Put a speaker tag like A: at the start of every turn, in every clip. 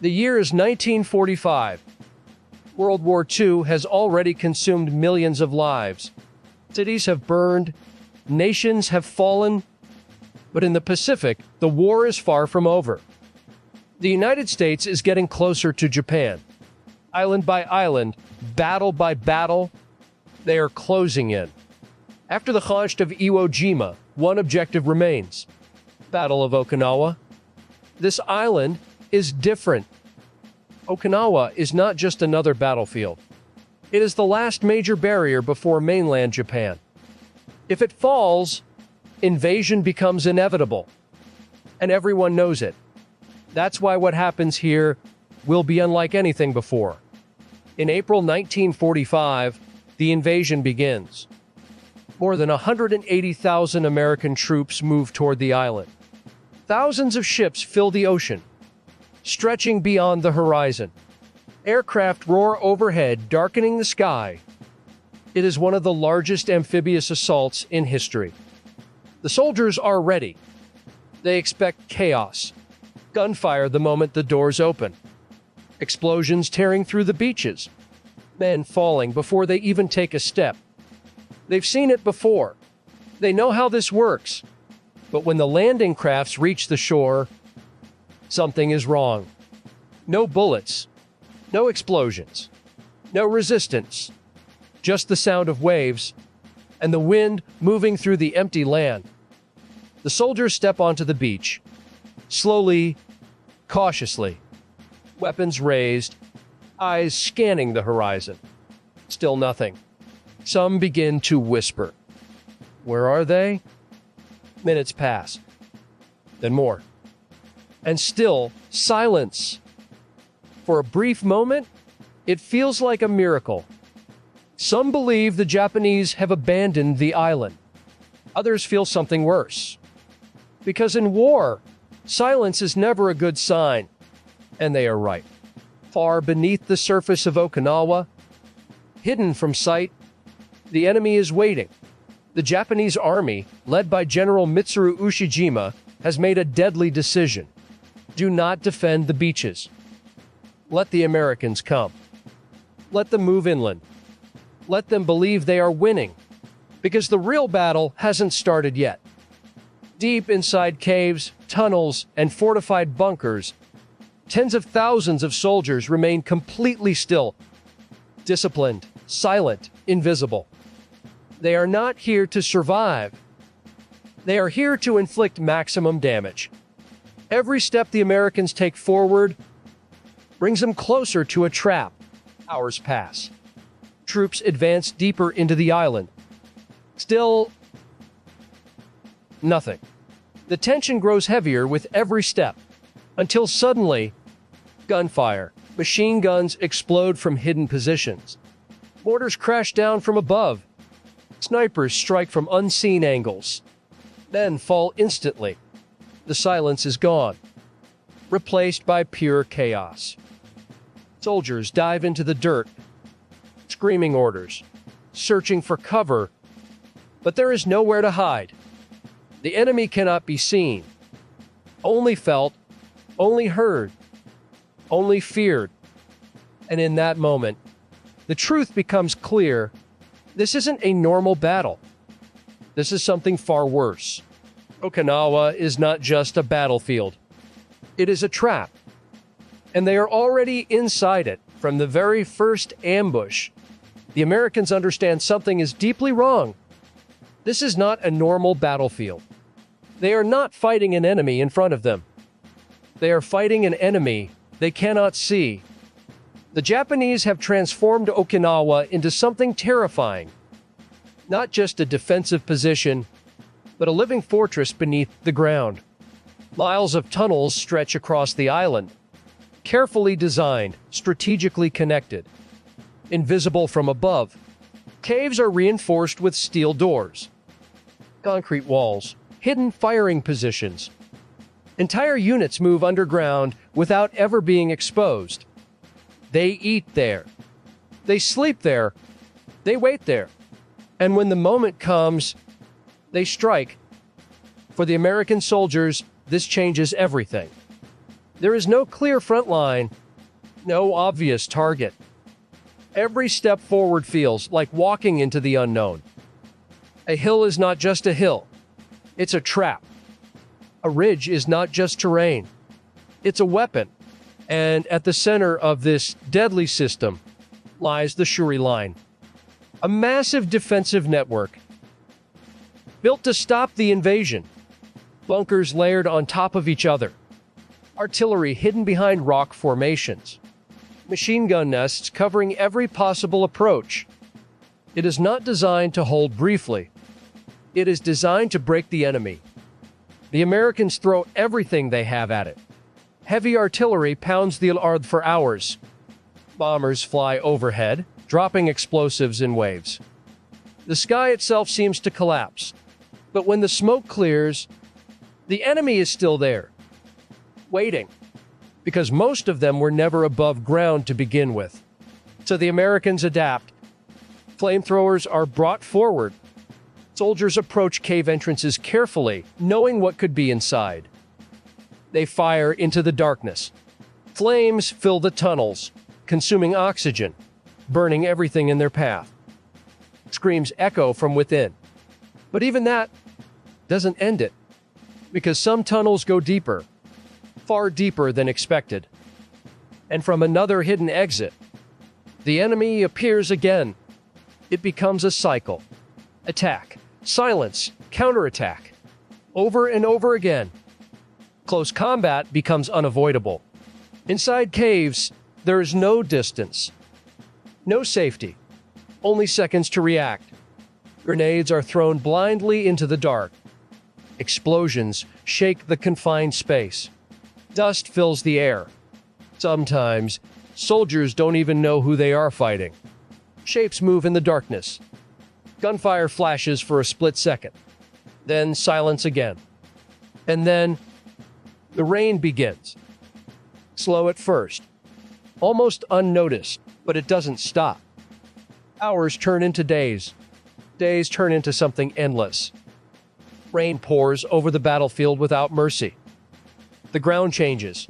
A: The year is 1945. World War II has already consumed millions of lives. Cities have burned, nations have fallen, but in the Pacific, the war is far from over. The United States is getting closer to Japan. Island by island, battle by battle, they are closing in. After the Conquest of Iwo Jima, one objective remains: Battle of Okinawa. This island is different. Okinawa is not just another battlefield. It is the last major barrier before mainland Japan. If it falls, invasion becomes inevitable, and everyone knows it. That's why what happens here will be unlike anything before. In April 1945, the invasion begins. More than 180,000 American troops move toward the island. Thousands of ships fill the ocean, stretching beyond the horizon. Aircraft roar overhead, darkening the sky. It is one of the largest amphibious assaults in history. The soldiers are ready. They expect chaos. Gunfire the moment the doors open. Explosions tearing through the beaches. Men falling before they even take a step. They've seen it before. They know how this works. But when the landing crafts reach the shore, something is wrong. No bullets. No explosions. No resistance. Just the sound of waves and the wind moving through the empty land. The soldiers step onto the beach. Slowly, cautiously. Weapons raised, eyes scanning the horizon. Still nothing. Some begin to whisper. Where are they? Minutes pass. Then more. And still, silence. For a brief moment, it feels like a miracle. Some believe the Japanese have abandoned the island. Others feel something worse. Because in war, silence is never a good sign. And they are right. Far beneath the surface of Okinawa, hidden from sight, the enemy is waiting. The Japanese army, led by General Mitsuru Ushijima, has made a deadly decision. Do not defend the beaches. Let the Americans come. Let them move inland. Let them believe they are winning, because the real battle hasn't started yet. Deep inside caves, tunnels, and fortified bunkers, tens of thousands of soldiers remain completely still, disciplined, silent, invisible. They are not here to survive. They are here to inflict maximum damage. Every step the Americans take forward brings them closer to a trap. Hours pass. Troops advance deeper into the island. Still, nothing. The tension grows heavier with every step, until suddenly, gunfire. Machine guns explode from hidden positions. Mortars crash down from above. Snipers strike from unseen angles. Men fall instantly. The silence is gone, replaced by pure chaos. Soldiers dive into the dirt, screaming orders, searching for cover, but there is nowhere to hide. The enemy cannot be seen, only felt, only heard, only feared. And in that moment, the truth becomes clear. This isn't a normal battle. This is something far worse. Okinawa is not just a battlefield. It is a trap. And they are already inside it from the very first ambush. The Americans understand something is deeply wrong. This is not a normal battlefield. They are not fighting an enemy in front of them. They are fighting an enemy they cannot see. The Japanese have transformed Okinawa into something terrifying. Not just a defensive position, but a living fortress beneath the ground. Miles of tunnels stretch across the island. Carefully designed, strategically connected. Invisible from above, caves are reinforced with steel doors. Concrete walls, hidden firing positions. Entire units move underground without ever being exposed. They eat there. They sleep there. They wait there. And when the moment comes, they strike. For the American soldiers, this changes everything. There is no clear front line, no obvious target. Every step forward feels like walking into the unknown. A hill is not just a hill, it's a trap. A ridge is not just terrain, it's a weapon. And at the center of this deadly system lies the Shuri Line, a massive defensive network built to stop the invasion. Bunkers layered on top of each other, artillery hidden behind rock formations, machine gun nests covering every possible approach. It is not designed to hold briefly. It is designed to break the enemy. The Americans throw everything they have at it. Heavy artillery pounds the earth for hours. Bombers fly overhead, dropping explosives in waves. The sky itself seems to collapse. But when the smoke clears, the enemy is still there, waiting, because most of them were never above ground to begin with. So the Americans adapt. Flamethrowers are brought forward. Soldiers approach cave entrances carefully, knowing what could be inside. They fire into the darkness. Flames fill the tunnels, consuming oxygen, burning everything in their path. Screams echo from within. But even that doesn't end it, because some tunnels go deeper, far deeper than expected. And from another hidden exit, the enemy appears again. It becomes a cycle. Attack, silence, counterattack. Over and over again. Close combat becomes unavoidable. Inside caves, there is no distance, no safety, only seconds to react. Grenades are thrown blindly into the dark. Explosions shake the confined space. Dust fills the air. Sometimes, soldiers don't even know who they are fighting. Shapes move in the darkness. Gunfire flashes for a split second. Then silence again. And then, the rain begins. Slow at first. Almost unnoticed, but it doesn't stop. Hours turn into days. Days turn into something endless. Rain pours over the battlefield without mercy. The ground changes.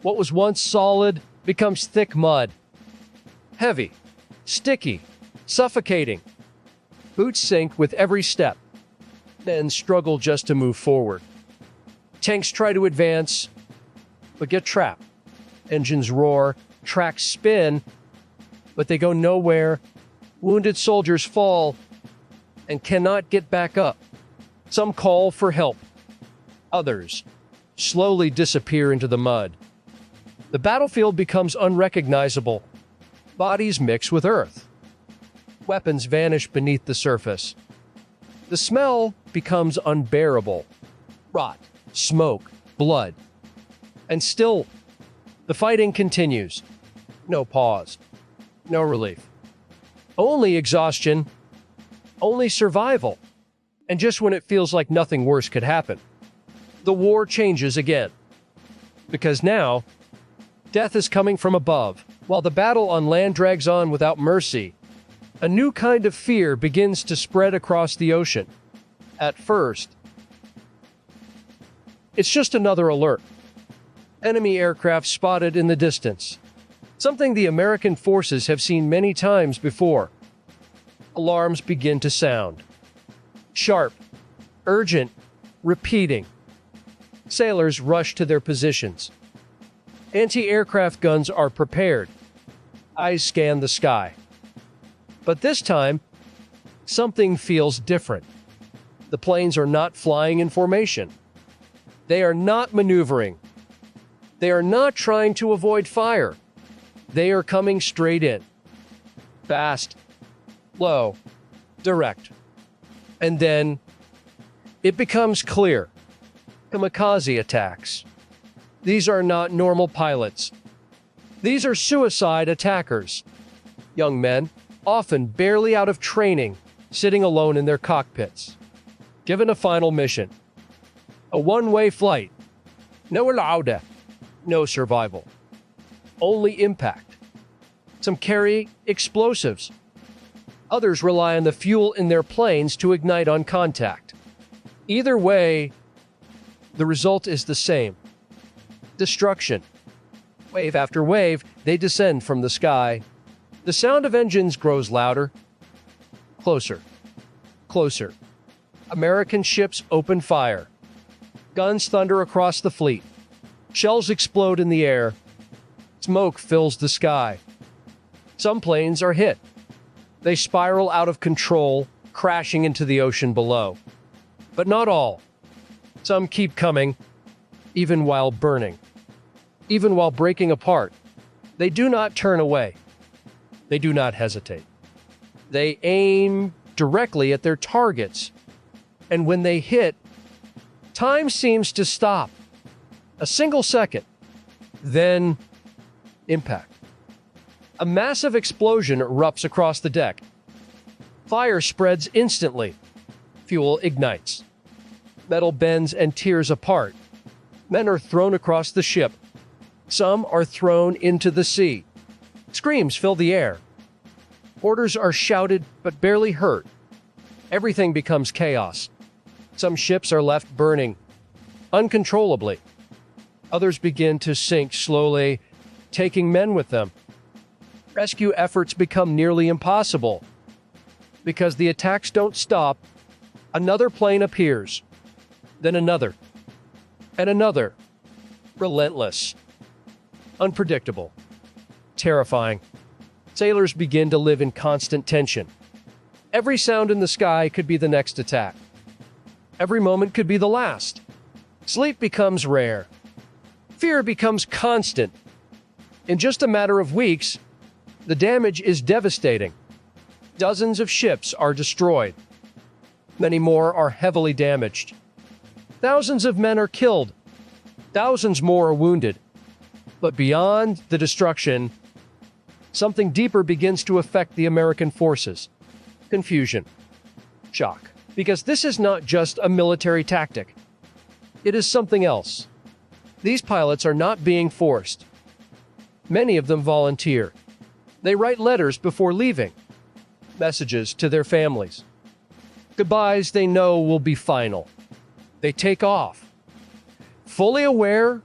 A: What was once solid becomes thick mud. Heavy, sticky, suffocating. Boots sink with every step, then struggle just to move forward. Tanks try to advance, but get trapped. Engines roar, tracks spin, but they go nowhere. Wounded soldiers fall and cannot get back up. Some call for help. Others slowly disappear into the mud. The battlefield becomes unrecognizable. Bodies mix with earth. Weapons vanish beneath the surface. The smell becomes unbearable. Rot, smoke, blood. And still, the fighting continues. No pause. No relief. Only exhaustion. Only survival. And just when it feels like nothing worse could happen, the war changes again. Because now, death is coming from above. While the battle on land drags on without mercy, a new kind of fear begins to spread across the ocean. At first, it's just another alert. Enemy aircraft spotted in the distance. Something the American forces have seen many times before. Alarms begin to sound. Sharp, urgent, repeating. Sailors rush to their positions. Anti-aircraft guns are prepared. Eyes scan the sky. But this time, something feels different. The planes are not flying in formation. They are not maneuvering. They are not trying to avoid fire. They are coming straight in. Fast, low, direct. And then, it becomes clear. Kamikaze attacks. These are not normal pilots. These are suicide attackers. Young men, often barely out of training, sitting alone in their cockpits. Given a final mission. A one-way flight. No allowed. No survival. Only impact. Some carry explosives. Others rely on the fuel in their planes to ignite on contact. Either way, the result is the same. Destruction. Wave after wave, they descend from the sky. The sound of engines grows louder. Closer. Closer. American ships open fire. Guns thunder across the fleet. Shells explode in the air. Smoke fills the sky. Some planes are hit. They spiral out of control, crashing into the ocean below. But not all. Some keep coming, even while burning. Even while breaking apart. They do not turn away. They do not hesitate. They aim directly at their targets. And when they hit, time seems to stop. A single second. Then, impact. A massive explosion erupts across the deck. Fire spreads instantly. Fuel ignites. Metal bends and tears apart. Men are thrown across the ship. Some are thrown into the sea. Screams fill the air. Orders are shouted but barely heard. Everything becomes chaos. Some ships are left burning uncontrollably. Others begin to sink slowly, taking men with them. Rescue efforts become nearly impossible. Because the attacks don't stop, another plane appears. Then another. And another. Relentless. Unpredictable. Terrifying. Sailors begin to live in constant tension. Every sound in the sky could be the next attack. Every moment could be the last. Sleep becomes rare. Fear becomes constant. In just a matter of weeks, the damage is devastating. Dozens of ships are destroyed. Many more are heavily damaged. Thousands of men are killed. Thousands more are wounded. But beyond the destruction, something deeper begins to affect the American forces. Confusion. Shock. Because this is not just a military tactic. It is something else. These pilots are not being forced. Many of them volunteer. They write letters before leaving. Messages to their families. Goodbyes they know will be final. They take off. Fully aware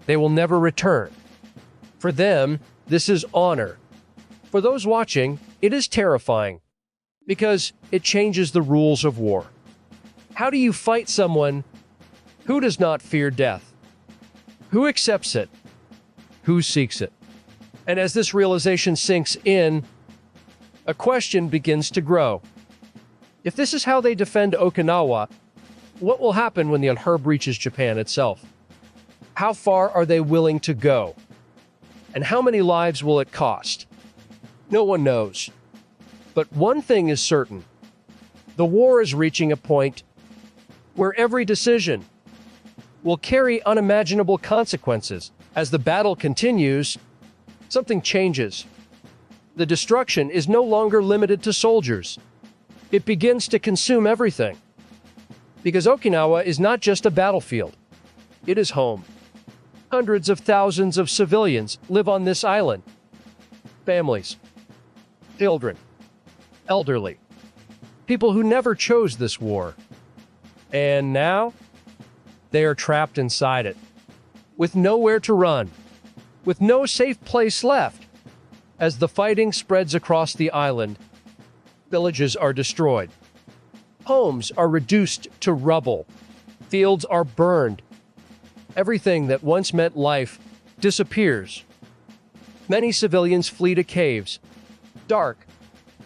A: they will never return. For them, this is honor. For those watching, it is terrifying. Because it changes the rules of war. How do you fight someone who does not fear death? Who accepts it? Who seeks it? And as this realization sinks in, a question begins to grow. If this is how they defend Okinawa, what will happen when the unherb reaches Japan itself? How far are they willing to go? And how many lives will it cost? No one knows. But one thing is certain. The war is reaching a point where every decision will carry unimaginable consequences. As the battle continues, something changes. The destruction is no longer limited to soldiers. It begins to consume everything. Because Okinawa is not just a battlefield. It is home. Hundreds of thousands of civilians live on this island. Families. Children. Elderly. People who never chose this war. And now, they are trapped inside it. With nowhere to run. With no safe place left. As the fighting spreads across the island, villages are destroyed. Homes are reduced to rubble. Fields are burned. Everything that once meant life disappears. Many civilians flee to caves. Dark,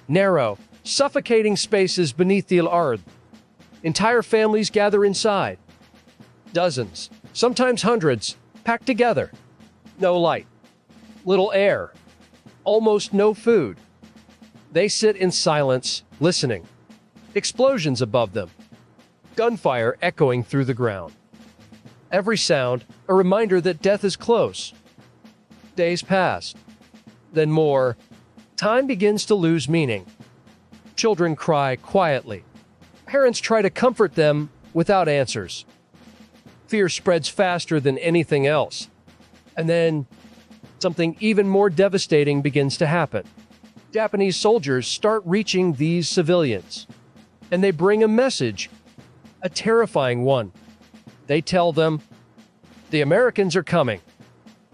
A: narrow, suffocating spaces beneath the earth. Entire families gather inside. Dozens, sometimes hundreds, packed together. No light. Little air. Almost no food. They sit in silence, listening. Explosions above them. Gunfire echoing through the ground. Every sound, a reminder that death is close. Days pass. Then more. Time begins to lose meaning. Children cry quietly. Parents try to comfort them without answers. Fear spreads faster than anything else. And then, something even more devastating begins to happen. Japanese soldiers start reaching these civilians. And they bring a message, a terrifying one. They tell them, The Americans are coming,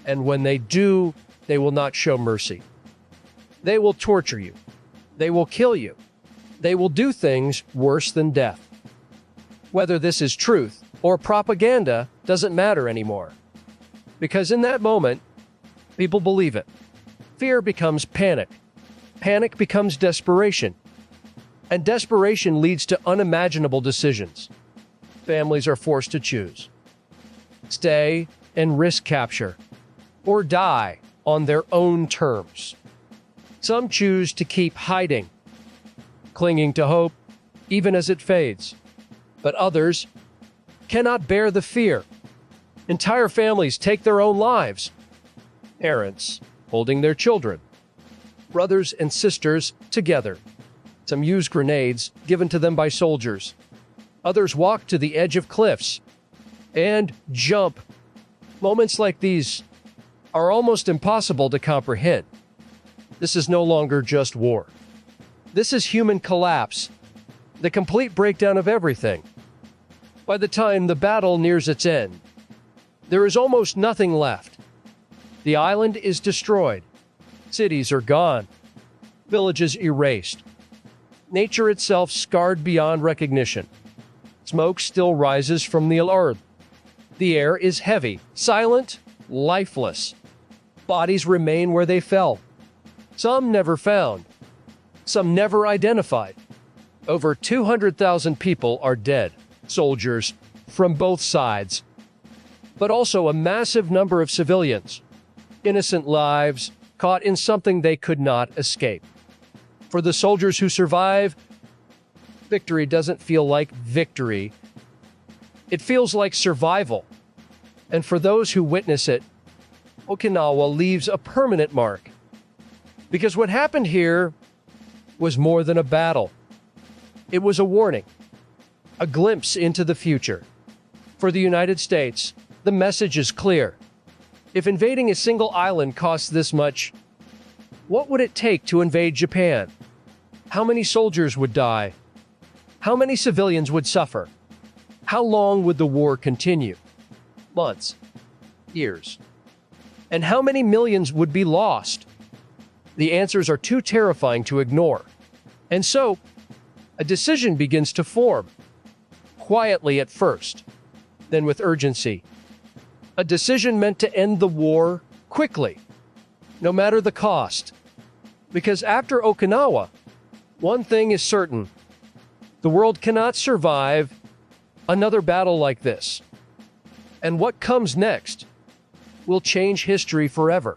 A: and when they do, they will not show mercy. They will torture you. They will kill you. They will do things worse than death. Whether this is truth or propaganda doesn't matter anymore, because in that moment, people believe it. Fear becomes panic. Panic becomes desperation. And desperation leads to unimaginable decisions. Families are forced to choose. Stay and risk capture, or die on their own terms. Some choose to keep hiding, clinging to hope, even as it fades. But others cannot bear the fear. Entire families take their own lives. Parents holding their children. Brothers and sisters together. Some use grenades given to them by soldiers. Others walk to the edge of cliffs and jump. Moments like these are almost impossible to comprehend. This is no longer just war. This is human collapse, the complete breakdown of everything. By the time the battle nears its end, there is almost nothing left. The island is destroyed. Cities are gone. Villages erased. Nature itself scarred beyond recognition. Smoke still rises from the earth. The air is heavy, silent, lifeless. Bodies remain where they fell. Some never found. Some never identified. Over 200,000 people are dead, soldiers from both sides, but also a massive number of civilians, innocent lives caught in something they could not escape. For the soldiers who survive, victory doesn't feel like victory. It feels like survival. And for those who witness it, Okinawa leaves a permanent mark. Because what happened here was more than a battle. It was a warning, a glimpse into the future. For the United States, the message is clear. If invading a single island costs this much, what would it take to invade Japan? How many soldiers would die? How many civilians would suffer? How long would the war continue? Months? Years? And how many millions would be lost? The answers are too terrifying to ignore. And so, a decision begins to form. Quietly at first, then with urgency. A decision meant to end the war quickly, no matter the cost. Because after Okinawa, one thing is certain. The world cannot survive another battle like this. And what comes next will change history forever.